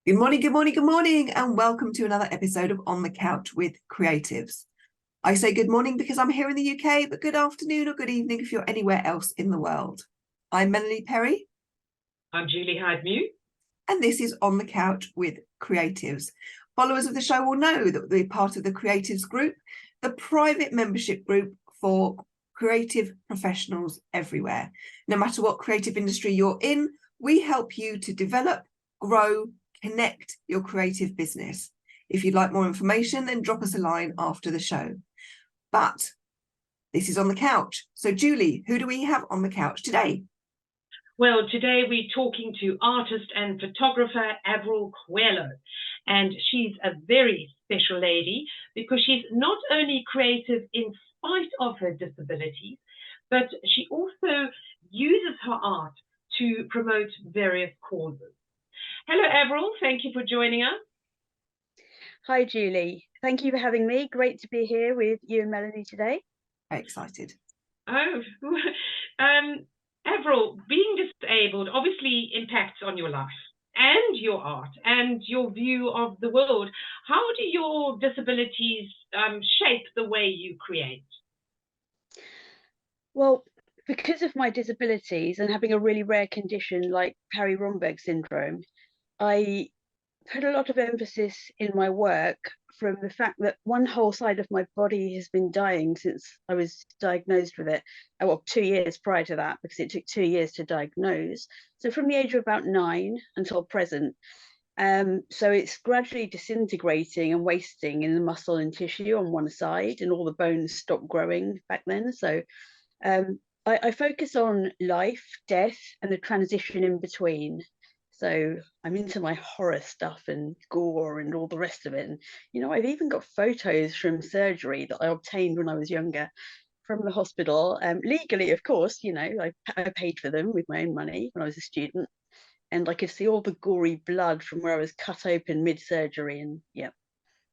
Good morning, good morning, good morning, and welcome to another episode of On the Couch with Creatives. I say good morning because I'm here in the UK, but good afternoon or good evening if you're anywhere else in the world. I'm Melanie Perry. I'm Julie Hyde-Mew. And this is On the Couch with Creatives. Followers of the show will know that we're part of the Creatives group, the private membership group for creative professionals everywhere. No matter what creative industry you're in, we help you to develop, grow, connect your creative business. If you'd like more information, then drop us a line after the show. But this is On the Couch. So Julie, who do we have on the couch today? Well, today we're talking to artist and photographer Avril Coelho. And she's a very special lady because she's not only creative in spite of her disabilities, but she also uses her art to promote various causes. Hello, Avril. Thank you for joining us. Hi, Julie. Thank you for having me. Great to be here with you and Melanie today. Very excited. Oh, Avril, being disabled obviously impacts on your life and your art and your view of the world. How do your disabilities shape the way you create? Well, because of my disabilities and having a really rare condition like Parry-Romberg syndrome, I put a lot of emphasis in my work from the fact that one whole side of my body has been dying since I was diagnosed with it. Well, 2 years prior to that, because it took 2 years to diagnose. So from the age of about 9 until present. So it's gradually disintegrating and wasting in the muscle and tissue on one side, and all the bones stopped growing back then. So I focus on life, death, and the transition in between. So I'm into my horror stuff and gore and all the rest of it. And, I've even got photos from surgery that I obtained when I was younger from the hospital, legally, of course. I paid for them with my own money when I was a student. And I could see all the gory blood from where I was cut open mid-surgery. And yeah,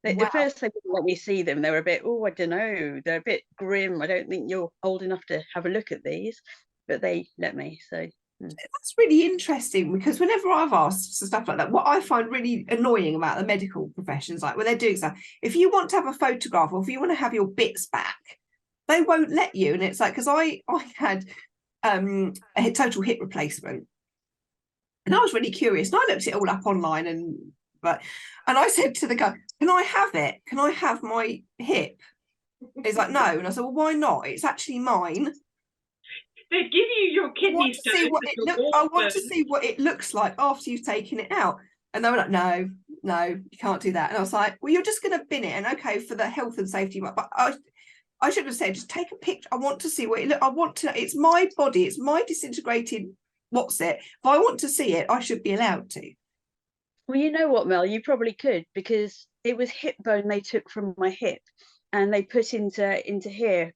Wow. the first they didn't let me see them. They were a bit, I don't know, they're a bit grim. I don't think you're old enough to have a look at these, but they let me. So that's really interesting, because whenever I've asked for stuff like that, what I find really annoying about the medical professions, like when they're doing stuff, if you want to have a photograph or if you want to have your bits back, they won't let you. And it's like, because I had a total hip replacement, and I was really curious, and I looked it all up online, and I said to the guy, can I have it? Can I have my hip? He's like, no. And I said, well, why not? It's actually mine. They give you your kidney stones. I want to see what it looks like after you've taken it out. And they were like, no, you can't do that. And I was like, well, you're just going to bin it, and okay, for the health and safety. But I should have said, just take a picture. I want to see what it looks. I want to. It's my body. It's my disintegrated. What's it? If I want to see it, I should be allowed to. Well, you know what, Mel, you probably could, because it was hip bone they took from my hip and they put into here,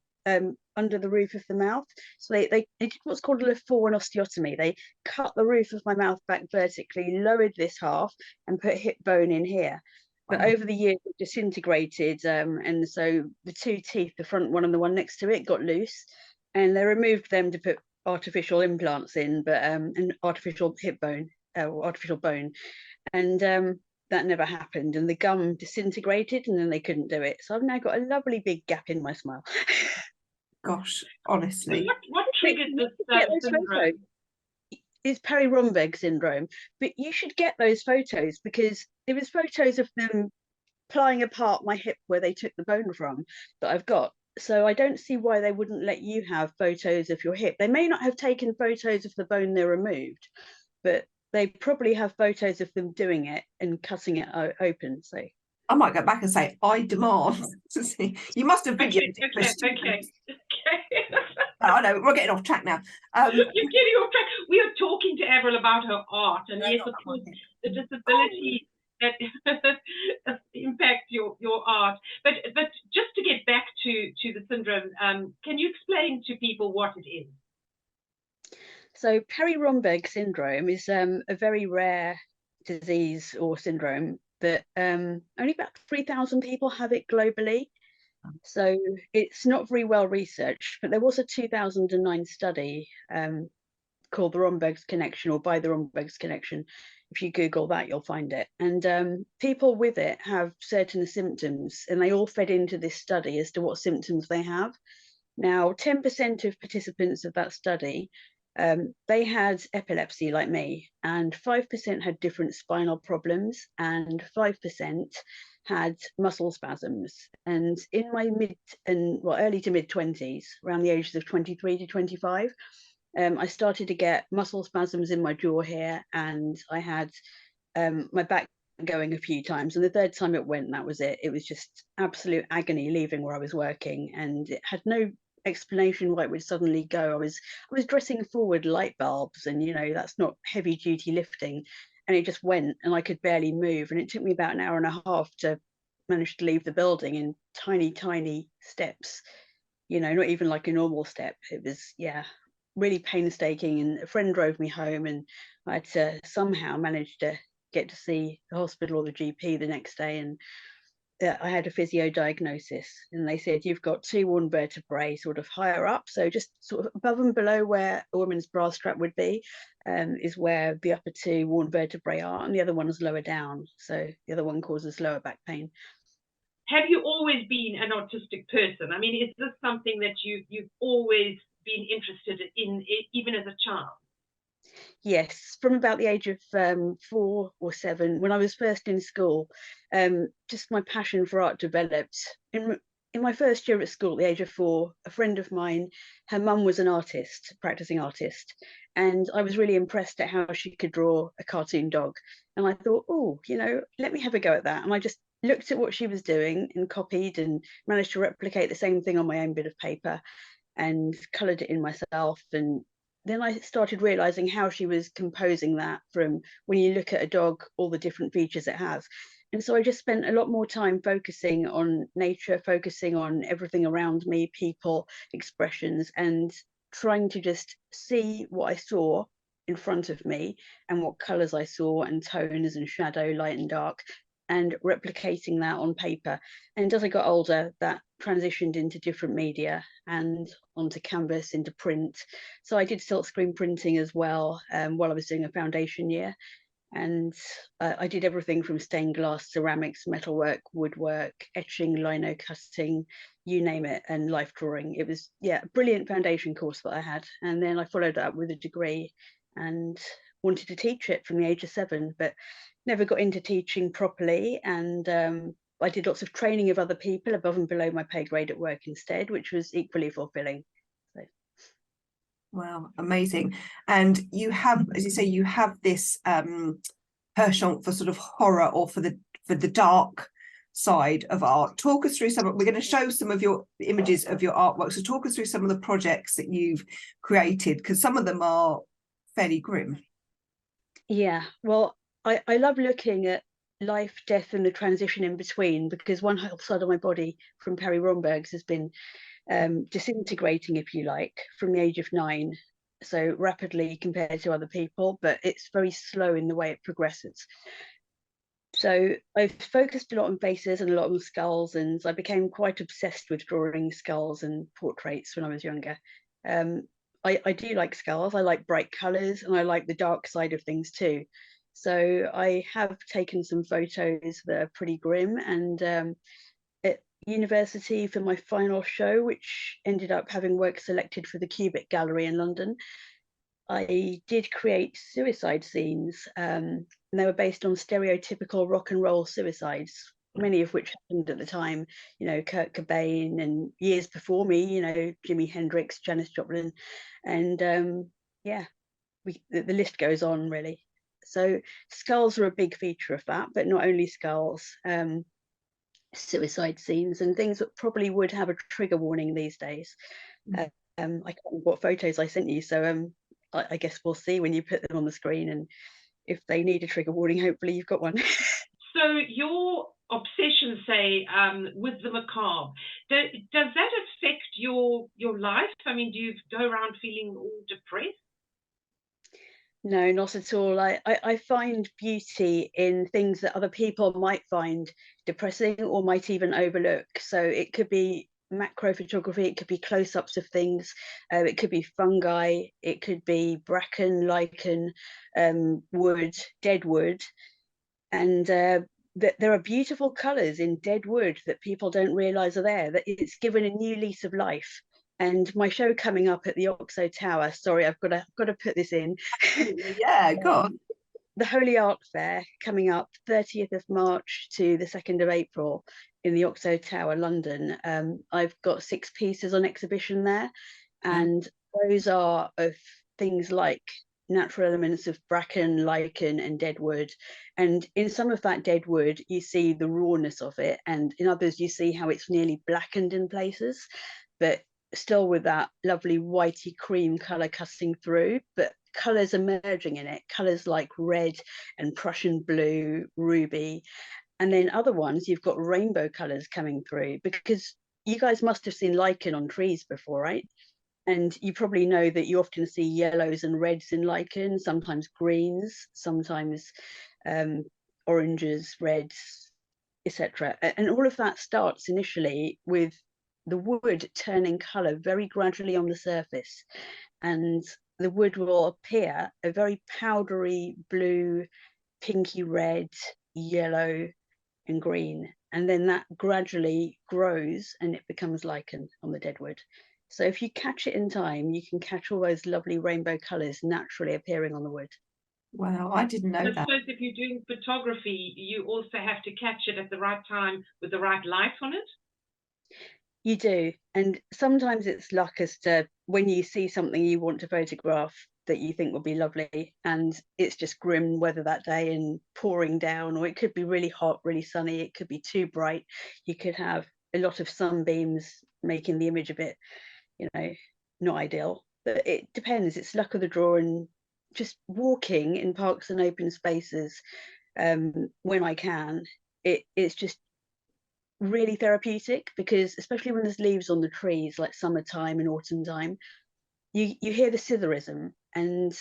under the roof of the mouth. So they did what's called a foreign osteotomy. They cut the roof of my mouth back vertically, lowered this half, and put hip bone in here. But over the years, it disintegrated, and so the two teeth, the front one and the one next to it, got loose, and they removed them to put artificial implants in, but an artificial hip bone, artificial bone, and that never happened. And the gum disintegrated, and then they couldn't do it. So I've now got a lovely big gap in my smile. Gosh, honestly, what triggered this syndrome? It's Parry-Romberg syndrome, but you should get those photos, because there was photos of them plying apart my hip where they took the bone from that I've got. So I don't see why they wouldn't let you have photos of your hip. They may not have taken photos of the bone they removed, but they probably have photos of them doing it and cutting it open. So I might go back and say, I demand to see. You must have videoed it. Okay. I know, we're getting off track now. You're getting off track. We are talking to Avril about her art, and yes, of course, the disability that impact your art. But just to get back to the syndrome, can you explain to people what it is? So Parry-Romberg syndrome is a very rare disease or syndrome that only about 3,000 people have it globally. So it's not very well researched, but there was a 2009 study called the Romberg's connection, or by the Romberg's connection. If you Google that, you'll find it. And people with it have certain symptoms, and they all fed into this study as to what symptoms they have. Now, 10% of participants of that study, they had epilepsy like me, and 5% had different spinal problems, and 5% had muscle spasms. And in my early to mid 20s, around the ages of 23 to 25, I started to get muscle spasms in my jaw here, and I had my back going a few times. And the third time it went, that was it. It was just absolute agony leaving where I was working, and it had no explanation why it would suddenly go. I was dressing forward light bulbs, and that's not heavy duty lifting, and it just went, and I could barely move. And it took me about an hour and a half to manage to leave the building in tiny steps, not even like a normal step. It was, really painstaking. And a friend drove me home, and I had to somehow manage to get to see the hospital or the GP the next day. And I had a physio diagnosis, and they said, you've got 2 worn vertebrae sort of higher up, so just sort of above and below where a woman's bra strap would be, is where the upper 2 worn vertebrae are, and the other one is lower down, so the other one causes lower back pain. Have you always been an autistic person? I mean, is this something that you've always been interested in, even as a child? Yes, from about the age of 4 or 7, when I was first in school, just my passion for art developed. In my first year at school, at the age of 4, a friend of mine, her mum was an artist, practicing artist, and I was really impressed at how she could draw a cartoon dog. And I thought, oh, let me have a go at that. And I just looked at what she was doing and copied, and managed to replicate the same thing on my own bit of paper and coloured it in myself. And then I started realizing how she was composing that, from when you look at a dog, all the different features it has. And so I just spent a lot more time focusing on nature, focusing on everything around me, people, expressions, and trying to just see what I saw in front of me, and what colors I saw, and tones and shadow, light and dark, and replicating that on paper. And as I got older, that transitioned into different media and onto canvas, into print. So I did silk screen printing as well, while I was doing a foundation year. And I did everything from stained glass, ceramics, metalwork, woodwork, etching, lino cutting, you name it, and life drawing. It was, a brilliant foundation course that I had. And then I followed up with a degree and wanted to teach it from the age of 7, but never got into teaching properly. And I did lots of training of other people above and below my pay grade at work instead, which was equally fulfilling. So. Wow, amazing. And you have, as you say, you have this penchant for sort of horror, or for the dark side of art. Talk us through we're going to show some of your images of your artwork, so talk us through some of the projects that you've created, because some of them are fairly grim. Yeah, well, I love looking at life, death, and the transition in between, because one whole side of my body from Parry-Romberg's has been disintegrating, if you like, from the age of 9, so rapidly compared to other people, but it's very slow in the way it progresses. So I've focused a lot on faces and a lot on skulls, and I became quite obsessed with drawing skulls and portraits when I was younger. I do like skulls, I like bright colours, and I like the dark side of things too. So I have taken some photos that are pretty grim, and at university, for my final show, which ended up having work selected for the Cubic Gallery in London, I did create suicide scenes, and they were based on stereotypical rock and roll suicides, many of which happened at the time, Kurt Cobain, and years before me, Jimi Hendrix, Janis Joplin, and the list goes on, really. So skulls are a big feature of that, but not only skulls, suicide scenes and things that probably would have a trigger warning these days. I can't remember what photos I sent you, so I guess we'll see when you put them on the screen, and if they need a trigger warning, hopefully you've got one. So your obsession, say, with the macabre, does that affect your life? I mean, do you go around feeling all depressed? No, not at all. I find beauty in things that other people might find depressing or might even overlook. So it could be macro photography, it could be close-ups of things, it could be fungi, it could be bracken, lichen, wood, dead wood, and there are beautiful colours in dead wood that people don't realise are there, that it's given a new lease of life. And my show coming up at the Oxo Tower, sorry, I've got to put this in. Yeah, go on. The Holy Art Fair coming up 30th of March to the 2nd of April in the Oxo Tower, London. I've got 6 pieces on exhibition there, and those are of things like natural elements of bracken, lichen, and dead wood. And in some of that dead wood, you see the rawness of it, and in others, you see how it's nearly blackened in places, but still with that lovely whitey cream colour cutting through, but colours emerging in it, colours like red and Prussian blue, ruby. And then other ones, you've got rainbow colours coming through, because you guys must have seen lichen on trees before, right? And you probably know that you often see yellows and reds in lichen, sometimes greens, sometimes oranges, reds, etc. And all of that starts initially with the wood turning colour very gradually on the surface, and the wood will appear a very powdery blue, pinky red, yellow, and green, and then that gradually grows and it becomes lichen on the dead wood. So if you catch it in time, you can catch all those lovely rainbow colours naturally appearing on the wood. Wow, I didn't know that. I suppose if you're doing photography, you also have to catch it at the right time with the right light on it. You do, and sometimes it's luck as to when you see something you want to photograph that you think will be lovely, and it's just grim weather that day and pouring down, or it could be really hot, really sunny, it could be too bright, you could have a lot of sunbeams making the image a bit, you know, not ideal. But it depends, it's luck of the draw. And just walking in parks and open spaces when I can, it's just really therapeutic, because especially when there's leaves on the trees, like summertime and autumn time, you hear the sitherism, and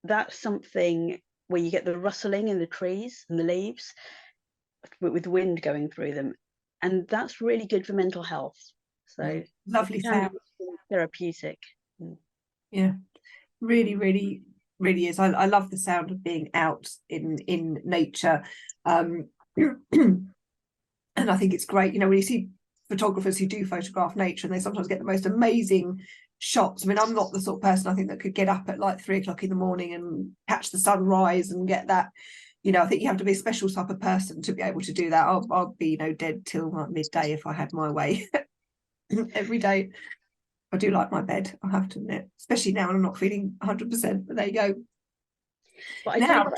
that's something where you get the rustling in the trees and the leaves with the wind going through them, and that's really good for mental health. So lovely sound, therapeutic. Yeah, really, really, really is. I love the sound of being out in nature. And I think it's great, you know, when you see photographers who do photograph nature, and they sometimes get the most amazing shots. I mean, I'm not the sort of person, I think, that could get up at like 3 o'clock in the morning and catch the sunrise and get that, you know. I think you have to be a special type of person to be able to do that. I'll be, you know, dead till like midday if I had my way. Every day. I do like my bed, I have to admit, especially now when I'm not feeling 100%, but there you go. But I like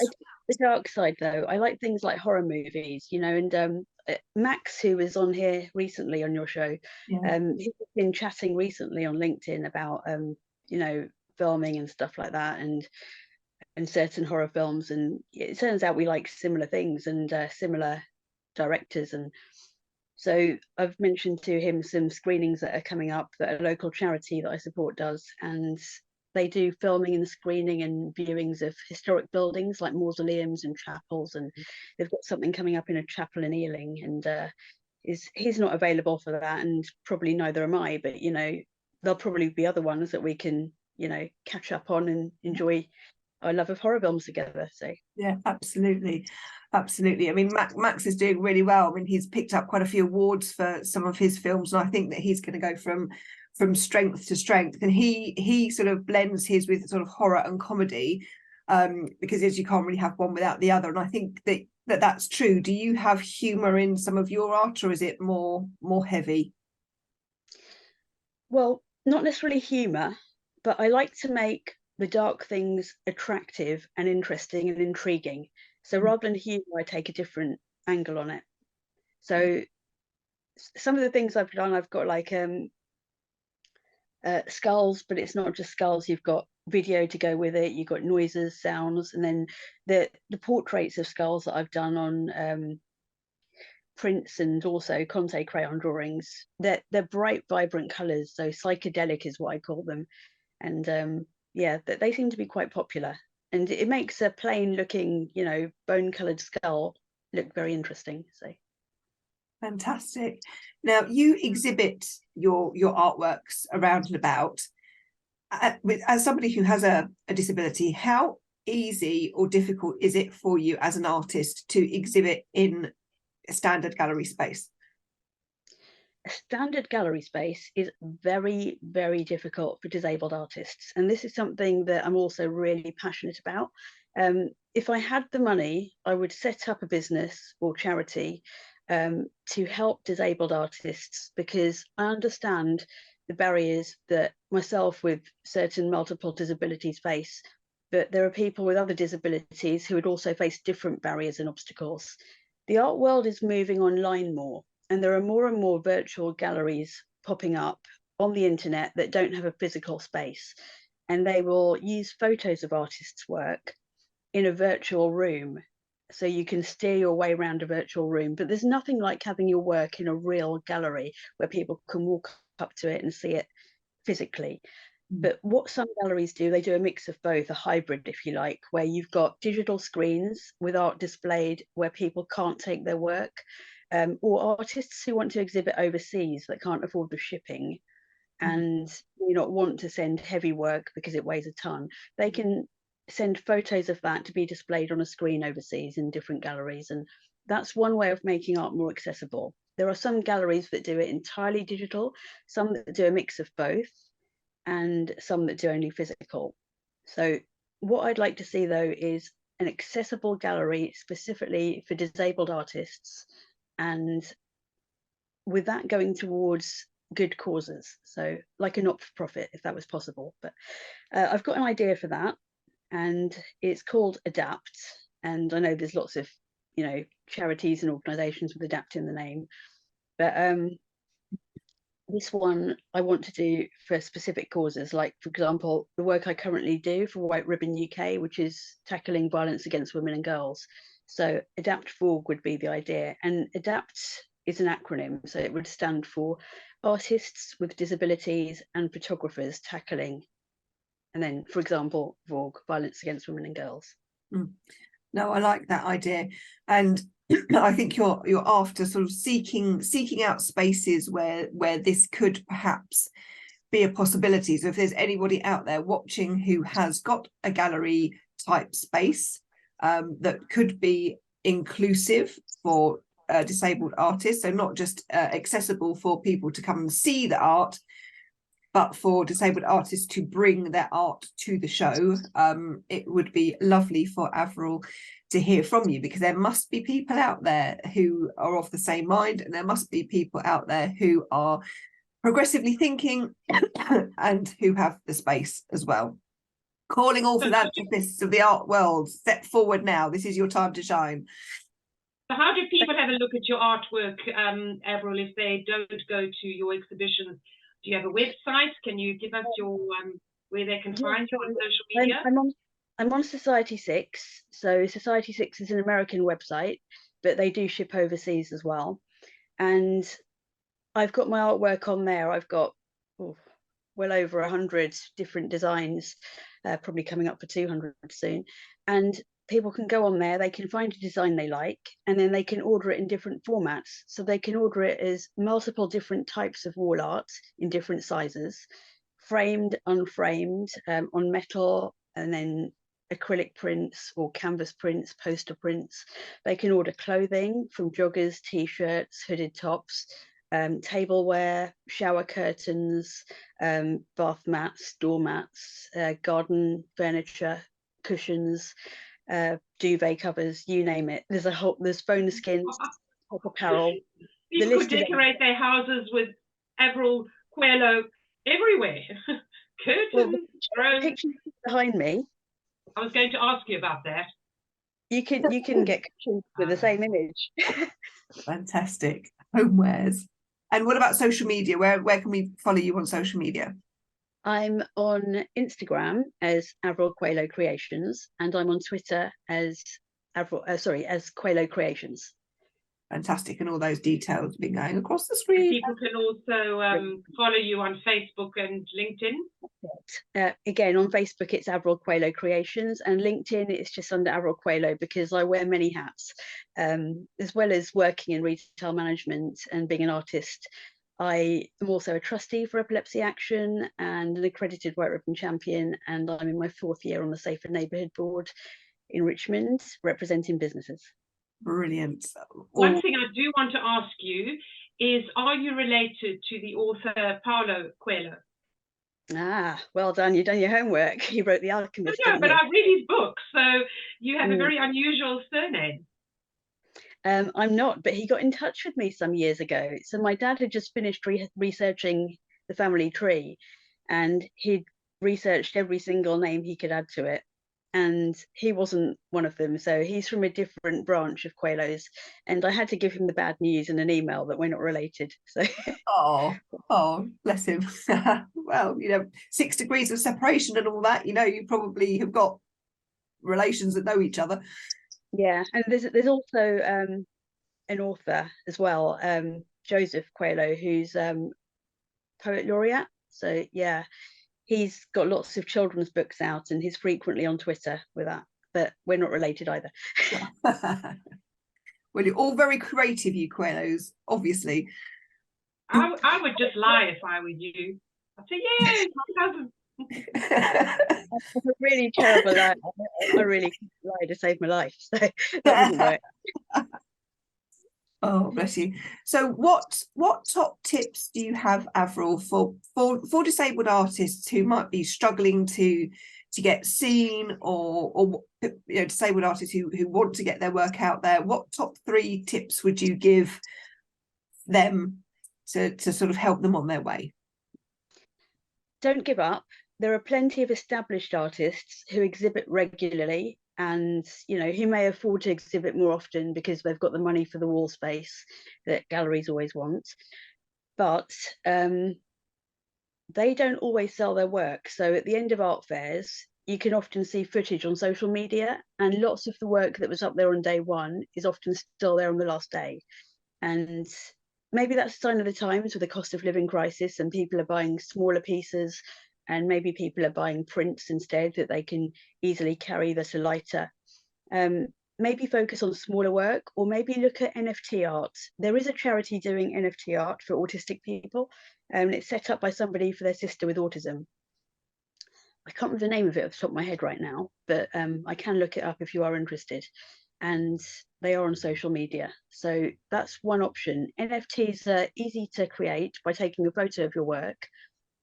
the dark side, though. I like things like horror movies, you know, and Max, who was on here recently on your show, he's been chatting recently on LinkedIn about, you know, filming and stuff like that, and certain horror films, and it turns out we like similar things and similar directors. And so I've mentioned to him some screenings that are coming up that a local charity that I support does, and they do filming and screening and viewings of historic buildings like mausoleums and chapels, and they've got something coming up in a chapel in Ealing, and he's not available for that, and probably neither am I, but you know, there'll probably be other ones that we can, you know, catch up on and enjoy our love of horror films together. So yeah, absolutely. I mean, Max is doing really well. I mean, he's picked up quite a few awards for some of his films, and I think that he's going to go from strength to strength. And he sort of blends his with sort of horror and comedy, because as you can't really have one without the other. And I think that's true. Do you have humor in some of your art, or is it more heavy? Well, not necessarily humor, but I like to make the dark things attractive and interesting and intriguing. So rather than humor, I take a different angle on it. So some of the things I've done, I've got like skulls, but it's not just skulls. You've got video to go with it. You've got noises, sounds, and then the portraits of skulls that I've done on prints and also Conte crayon drawings. They're bright, vibrant colours. So psychedelic is what I call them, and yeah, they seem to be quite popular. And it makes a plain looking, you know, bone coloured skull look very interesting. So Fantastic. Now you exhibit your artworks around and about. As somebody who has a disability, how easy or difficult is it for you as an artist to exhibit in a standard gallery space? A standard gallery space is very, very difficult for disabled artists. And this is something that I'm also really passionate about. If I had the money, I would set up a business or charity to help disabled artists, because I understand the barriers that myself with certain multiple disabilities face, but there are people with other disabilities who would also face different barriers and obstacles. The art world is moving online more, and there are more and more virtual galleries popping up on the internet that don't have a physical space, and they will use photos of artists' work in a virtual room. So you can steer your way around a virtual room, but there's nothing like having your work in a real gallery where people can walk up to it and see it physically. But what some galleries do, they do a mix of both, a hybrid, if you like, where you've got digital screens with art displayed where people can't take their work, or artists who want to exhibit overseas that can't afford the shipping and do not want to send heavy work because it weighs a ton. They can send photos of that to be displayed on a screen overseas in different galleries. And that's one way of making art more accessible. There are some galleries that do it entirely digital, some that do a mix of both, and some that do only physical. So what I'd like to see, though, is an accessible gallery specifically for disabled artists, and with that going towards good causes, so like a not-for-profit, if that was possible. But I've got an idea for that, and it's called Adapt. And I know there's lots of, you know, charities and organizations with Adapt in the name, but this one I want to do for specific causes, like, for example, the work I currently do for White Ribbon UK, which is tackling violence against women and girls. So Adapt Vogue would be the idea, and Adapt is an acronym, so it would stand for Artists with Disabilities and Photographers Tackling, and then, for example, Vogue, Violence Against Women and Girls. No, I like that idea, and I think you're after sort of seeking out spaces where this could perhaps be a possibility. So if there's anybody out there watching who has got a gallery type space that could be inclusive for disabled artists, so not just accessible for people to come and see the art, but for disabled artists to bring their art to the show, it would be lovely for Avril to hear from you, because there must be people out there who are of the same mind, and there must be people out there who are progressively thinking and who have the space as well. Calling all philanthropists of the art world, step forward now. This is your time to shine. So how do people have a look at your artwork, Avril, if they don't go to your exhibitions? Do you have a website? Can you give us your where they can find you on social media? I'm on Society 6. So Society 6 is an American website, but they do ship overseas as well. And I've got my artwork on there. I've got well over 100 different designs, probably coming up for 200 soon. And people can go on there, they can find a design they like, and then they can order it in different formats. So they can order it as multiple different types of wall art in different sizes, framed, unframed, on metal, and then acrylic prints or canvas prints, poster prints. They can order clothing from joggers, t-shirts, hooded tops, tableware, shower curtains, bath mats, doormats, garden furniture, cushions, duvet covers, you name it. There's phone skins, top apparel. People could decorate their houses with Avril Coelho everywhere. Curtains, the picture behind me. I was going to ask you about that. You can get cushions with the same image. Fantastic. Homewares. And what about social media? Where can we follow you on social media? I'm on Instagram as Avril Coelho Creations, and I'm on Twitter as Coelho Creations. Fantastic, and all those details have been going across the And screen. people can also follow you on Facebook and LinkedIn. Again, on Facebook, it's Avril Coelho Creations, and LinkedIn, it's just under Avril Coelho, because I wear many hats. As well as working in retail management and being an artist, I am also a trustee for Epilepsy Action and an accredited white ribbon champion, and I'm in my 4th year on the Safer Neighbourhood Board in Richmond, representing businesses. Brilliant. One thing I do want to ask you is, are you related to the author Paulo Coelho? Ah, well done. You've done your homework. He wrote The Alchemist. No, but I read his books, so you have a very unusual surname. I'm not, but he got in touch with me some years ago. So my dad had just finished researching the family tree, and he'd researched every single name he could add to it. And he wasn't one of them. So he's from a different branch of Coelho's. And I had to give him the bad news in an email that we're not related. So oh, bless him. Well, 6 degrees of separation and all that, you probably have got relations that know each other. Yeah, and there's also an author as well, Joseph Coelho, who's poet laureate. So yeah, he's got lots of children's books out, and he's frequently on Twitter with that, but we're not related either. Well, you're all very creative, you Coelhos, obviously. I would just lie if I were you. I'd say, yeah, my cousin. That's a really terrible lie. I really lie to save my life, so that wouldn't work. Oh, bless you. So what top tips do you have, Avril, for disabled artists who might be struggling to get seen, or disabled artists who want to get their work out there? What top 3 tips would you give them to sort of help them on their way? Don't give up. There are plenty of established artists who exhibit regularly, and who may afford to exhibit more often because they've got the money for the wall space that galleries always want, but they don't always sell their work. So at the end of art fairs, you can often see footage on social media, and lots of the work that was up there on day 1 is often still there on the last day. And maybe that's a sign of the times, with the cost of living crisis, and people are buying smaller pieces, and maybe people are buying prints instead that they can easily carry that are lighter. Maybe focus on smaller work, or maybe look at NFT art. There is a charity doing NFT art for autistic people, and it's set up by somebody for their sister with autism. I can't remember the name of it off the top of my head right now, but I can look it up if you are interested. And they are on social media. So that's one option. NFTs are easy to create by taking a photo of your work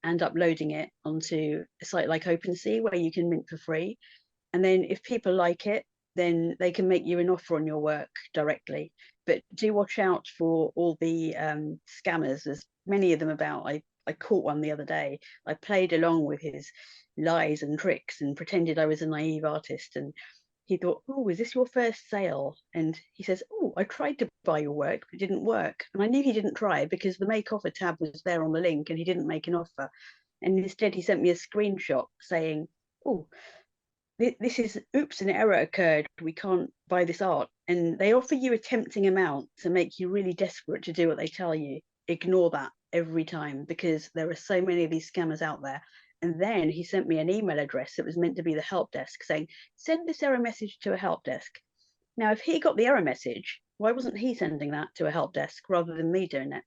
and uploading it onto a site like OpenSea, where you can mint for free. And then if people like it, then they can make you an offer on your work directly. But do watch out for all the scammers. There's many of them about. I caught one the other day. I played along with his lies and tricks and pretended I was a naive artist, and he thought, oh, is this your first sale? And he says, oh, I tried to buy your work, but it didn't work. And I knew he didn't try, because the make offer tab was there on the link, and he didn't make an offer. And instead he sent me a screenshot saying, oh, this is, oops, an error occurred, we can't buy this art. And they offer you a tempting amount to make you really desperate to do what they tell you. Ignore that every time, because there are so many of these scammers out there. And then he sent me an email address that was meant to be the help desk, saying, send this error message to a help desk. Now, if he got the error message, why wasn't he sending that to a help desk rather than me doing it?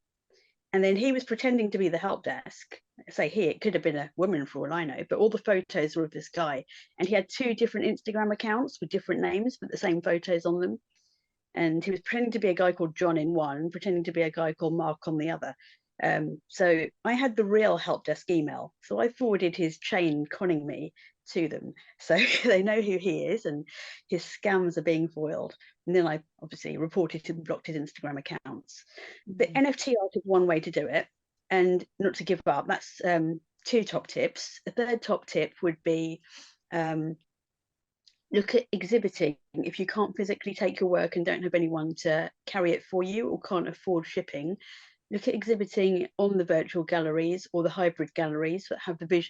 And then he was pretending to be the help desk. Say he, it could have been a woman for all I know, but all the photos were of this guy. And he had 2 different Instagram accounts with different names, but the same photos on them. And he was pretending to be a guy called John in one, pretending to be a guy called Mark on the other. So I had the real help desk email. So I forwarded his chain conning me to them, so they know who he is and his scams are being foiled. And then I obviously reported him, blocked his Instagram accounts. But NFT art is one way to do it, and not to give up. That's 2 top tips. A third top tip would be look at exhibiting. If you can't physically take your work and don't have anyone to carry it for you, or can't afford shipping, look at exhibiting on the virtual galleries or the hybrid galleries that have the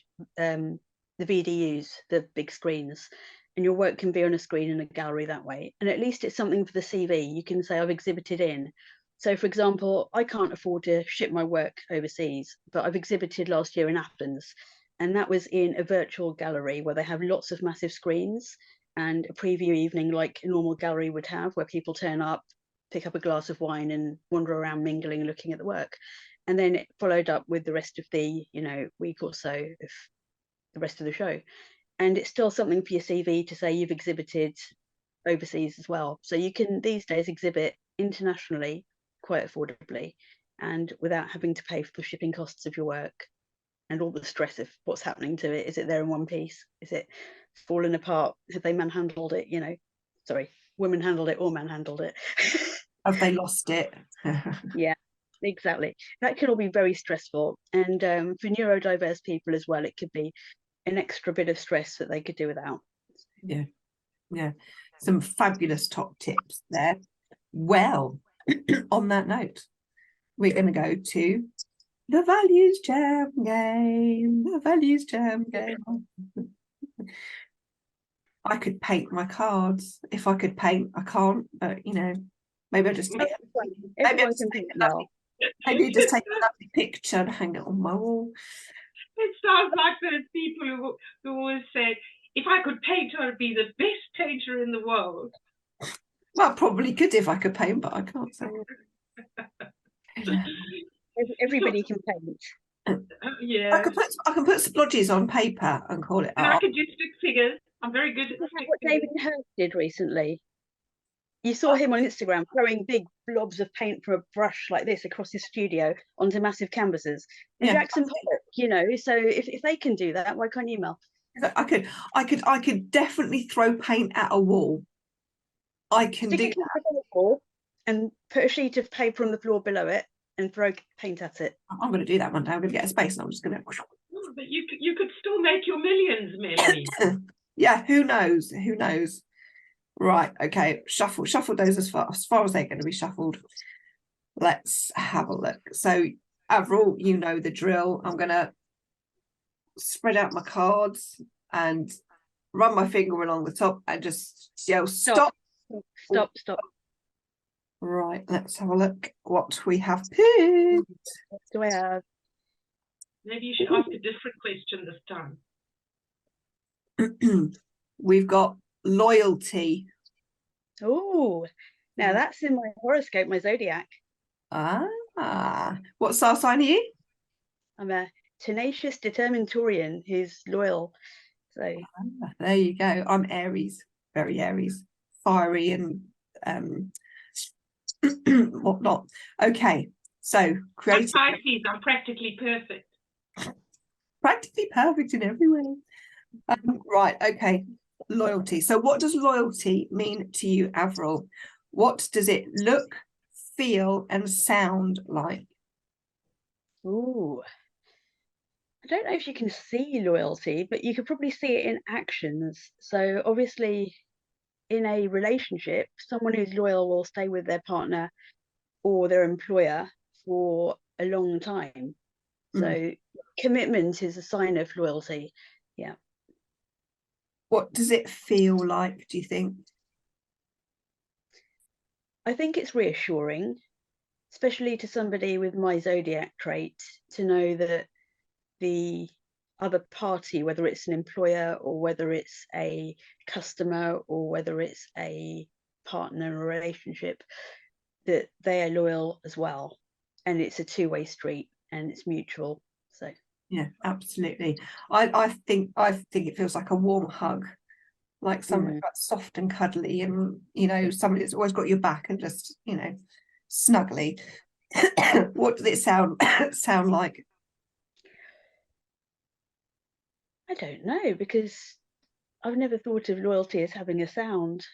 VDUs, the big screens. and your work can be on a screen in a gallery that way. And at least it's something for the CV. You can say, I've exhibited in. So, for example, I can't afford to ship my work overseas, but I've exhibited last year in Athens, and that was in a virtual gallery where they have lots of massive screens and a preview evening like a normal gallery would have, where people turn up, pick up a glass of wine and wander around mingling, looking at the work. And then it followed up with the rest of the, week or so of the rest of the show. And it's still something for your CV to say you've exhibited overseas as well. So you can these days exhibit internationally quite affordably and without having to pay for the shipping costs of your work and all the stress of what's happening to it. Is it there in one piece? Is it fallen apart? Have they manhandled it? Sorry, women handled it or manhandled it. Have they lost it? Yeah, exactly. That can all be very stressful. And for neurodiverse people as well, it could be an extra bit of stress that they could do without. Yeah, some fabulous top tips there. Well, on that note, we're going to go to the values jam game. The values jam game. I could paint my cards. If I could paint, I can't, but maybe I'll just take maybe I'll just take a lovely picture and hang it on my wall. It sounds like those people who always say, if I could paint, I'd be the best painter in the world. Well, I probably could if I could paint, but I can't say. Everybody can paint. Yeah. I can put splodges on paper and call it and art. I can do stick figures. I'm very good at What stick David figures. Hurst did recently. You saw him on Instagram throwing big blobs of paint from a brush like this across his studio onto massive canvases. And Yeah. Jackson Pollock, so if they can do that, why can't you, Mel? I could definitely throw paint at a wall. I can Stick do it to the wall and put a sheet of paper on the floor below it and throw paint at it. I'm going to do that one day. I'm going to get a space and I'm just going to. But you could still make your millions, Melanie. Yeah, who knows? Who knows? Right, okay. Shuffle those as far as they're going to be shuffled. Let's have a look. So, Avril, you know the drill. I'm going to spread out my cards and run my finger along the top and just yell, stop. Stop. Right, let's have a look what we have picked. What do I have? Maybe you should ask a different question this time. We've got loyalty. Oh, now that's in my horoscope, my zodiac. What star sign are you? I'm a tenacious, determined Taurian who's loyal. So there you go. I'm Aries, very Aries, fiery and whatnot. Okay, so creative. I'm Pisces. I'm practically perfect. Practically perfect in every way. Right. Okay. Loyalty. So, what does loyalty mean to you, Avril? What does it look, feel, and sound like? Ooh. I don't know if you can see loyalty, but you could probably see it in actions. So obviously, in a relationship, someone who's loyal will stay with their partner or their employer for a long time. So commitment is a sign of loyalty. Yeah. What does it feel like, do you think? I think it's reassuring, especially to somebody with my zodiac trait, to know that the other party, whether it's an employer or whether it's a customer or whether it's a partner in a relationship, that they are loyal as well. And it's a two-way street and it's mutual. So yeah, absolutely. I think it feels like a warm hug, like something like soft and cuddly, and somebody that's always got your back and just snuggly. What does it sound like? I don't know, because I've never thought of loyalty as having a sound.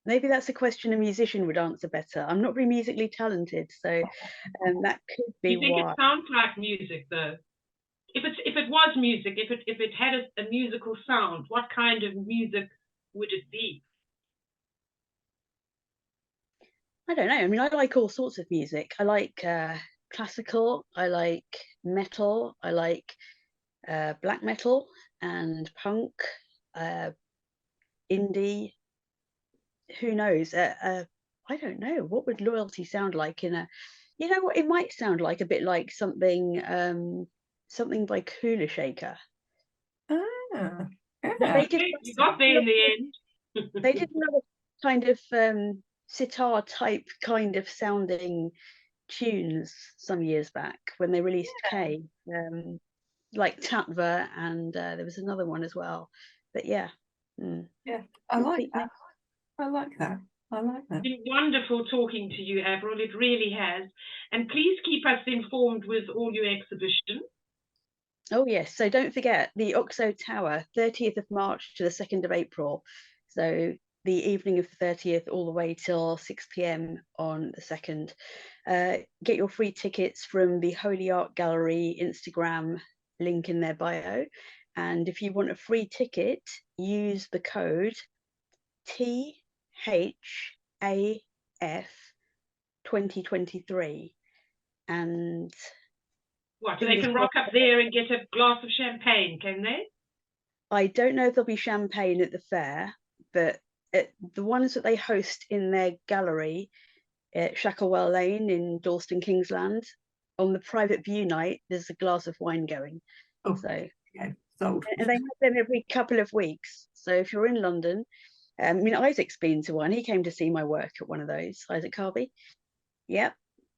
Maybe that's a question a musician would answer better. I'm not very musically talented, so that could be. You think it sounds like music, though? If it was music, if it had a musical sound, what kind of music would it be? I don't know. I mean, I like all sorts of music. I like classical. I like metal. I like black metal and punk. indie. Who knows? I don't know. What would loyalty sound like in a, you know what, it might sound like a bit like something something by Cooler Shaker. Ah, They did, You got there in the end. they did another kind of sitar type kind of sounding tunes some years back when they released K, like Tatva, and there was another one as well. But yeah. yeah, I like that. I like that. I like that. It's been wonderful talking to you, Avril. It really has. And please keep us informed with all your exhibitions. Oh yes, so don't forget the Oxo Tower, 30th of March to the 2nd of April. So the evening of the 30th all the way till 6 p.m. on the 2nd. Get your free tickets from the Holy Art Gallery Instagram link in their bio. And if you want a free ticket, use the code THAF 2023. And what, they can rock up there and get a glass of champagne, can they? I don't know if there'll be champagne at the fair, but the ones that they host in their gallery at Shacklewell Lane in Dalston, Kingsland, on the private view night, there's a glass of wine going. Oh, so okay, sold. And they have them every couple of weeks. So if you're in London, I mean, Isaac's been to one. He came to see my work at one of those, Isaac Harvey. Yep.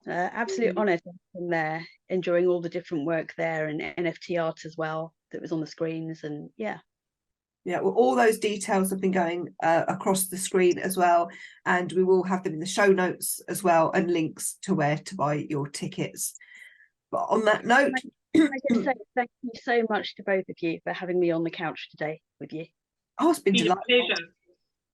Absolute honour to have him there, enjoying all the different work there and NFT art as well that was on the screens. And yeah, well, all those details have been going across the screen as well, and we will have them in the show notes as well, and links to where to buy your tickets. But on that note, I just say thank you so much to both of you for having me on the couch today with you. Oh, it's been a delightful. pleasure.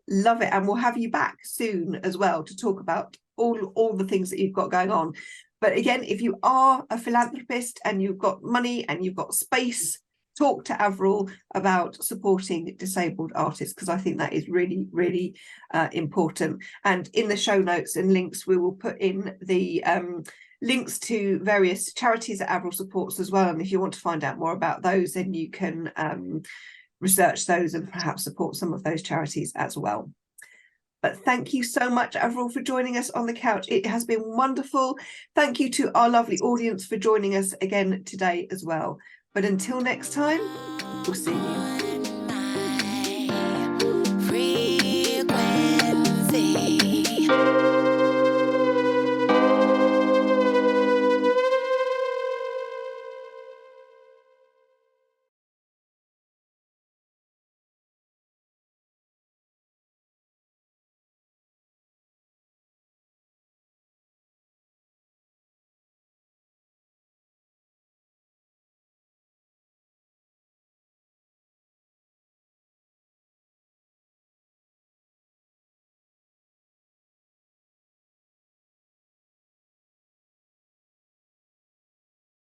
Love it, and we'll have you back soon as well to talk about all the things that you've got going on. But again, if you are a philanthropist and you've got money and you've got space, talk to Avril about supporting disabled artists, because I think that is really, really important. And in the show notes and links, we will put in the links to various charities that Avril supports as well. And if you want to find out more about those, then you can research those and perhaps support some of those charities as well. But thank you so much, Avril, for joining us on the couch. It has been wonderful. Thank you to our lovely audience for joining us again today as well. But until next time, we'll see you.